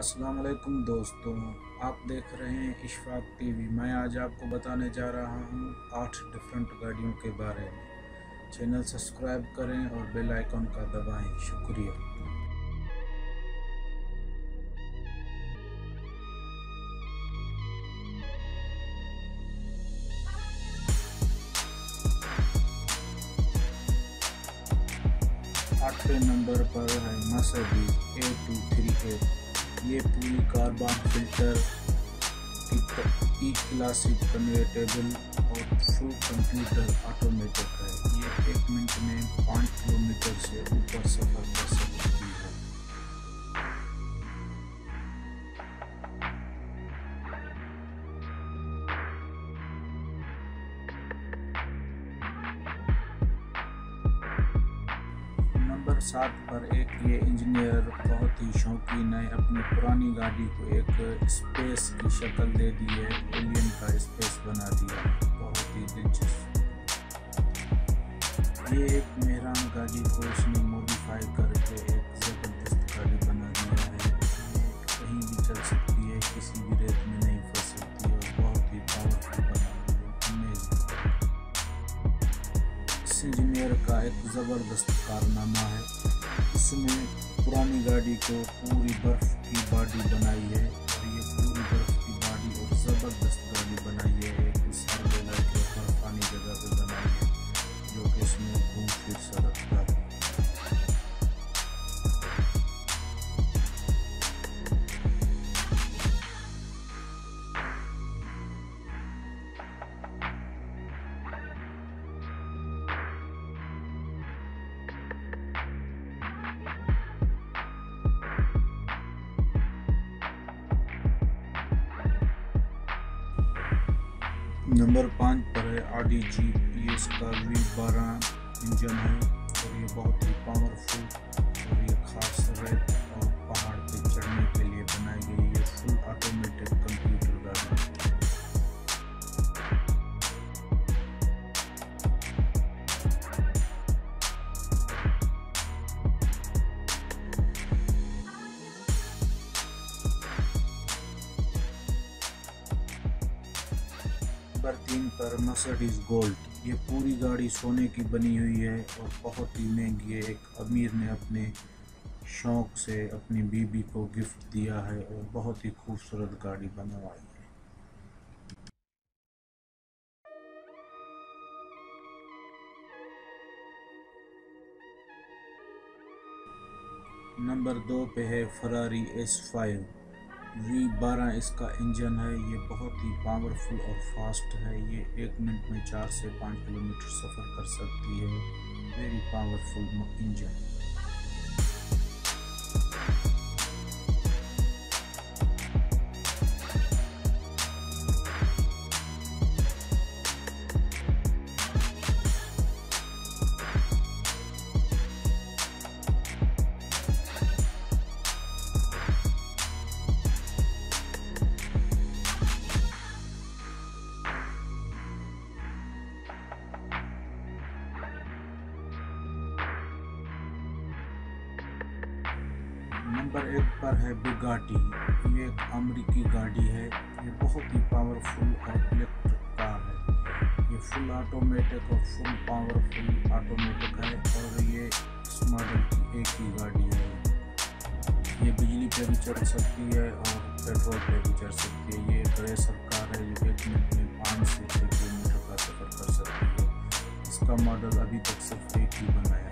अस्सलाम वालेकुम दोस्तों, आप देख रहे हैं अशफाक टीवी। मैं आज आपको बताने जा रहा हूँ 8 डिफरेंट गाड़ियों के बारे में। चैनल सब्सक्राइब करें और बेल आइकन का दबाएं। शुक्रिया। आठवें नंबर पर है मर्सिडीज A238। ये पूरी कार्बन फिल्टर की क्लासिक कन्वर्टेबल और फुल कंप्यूटर ऑटोमेटिक है। ये 1 मिनट में 5 किलोमीटर से ऊपर सफर कर सकती है। नंबर 7 पर एक ये इंजीनियर बहुत ही शौकीन है, अपनी पुरानी गाड़ी को एक स्पेस की शक्ल दे दी है, एलियन का स्पेस बना दिया। बहुत ही दिलचस्प। ये एक मेहरान गाड़ी को उसने मॉडिफाई करके एक ज़बरदस्त गाड़ी बना दिया है। ये कहीं भी चल सकती है, किसी भी रेत में नहीं फंस सकती और बहुत ही पावरफुल बना दिया। इस इंजीनियर का एक ज़बरदस्त कारनामा है। इसने पुरानी गाड़ी को पूरी बर्फ़ की बॉडी बनाई है और ये पूरी बर्फ़ की बॉडी और ज़बरदस्त गाड़ी बनाई है। एक विशाल जगह के बर्फानी जगह पे बनाई है जो कि इसमें घूम फिर सकता है। नंबर 5 पर है ऑडी जीप। ये इसका V12 इंजन है और ये बहुत ही पावरफुल और ये खास रेत और पहाड़ पे चढ़ने के लिए बनाई गई। ये फुल ऑटोमेटिक कंप्यूटर गाड़ी है। नंबर 3 पर मर्सिडीज गोल्ड। ये पूरी गाड़ी सोने की बनी हुई है और बहुत ही महंगी है। एक अमीर ने अपने शौक से अपनी बीबी को गिफ्ट दिया है और बहुत ही खूबसूरत गाड़ी बनवाई है। नंबर 2 पे है फरारी S5। V12 इसका इंजन है। ये बहुत ही पावरफुल और फास्ट है। ये 1 मिनट में 4 से 5 किलोमीटर सफ़र कर सकती है। Very powerful engine. नंबर 1 पर है बुगाटी। ये एक अमेरिकी गाड़ी है। ये बहुत ही पावरफुल और इलेक्ट्रिक कार है। ये फुल ऑटोमेटिक और फुल पावरफुल ऑटोमेटिक है और ये इस मॉडल की एक ही गाड़ी है। ये बिजली पे भी चल सकती है और पेट्रोल पे भी चल सकती है। ये एक रेसर कार है जो 1 मिनट में 5 से 6 किलोमीटर का सफ़र कर सकती है। इसका मॉडल अभी तक सिर्फ एक ही बनाया है।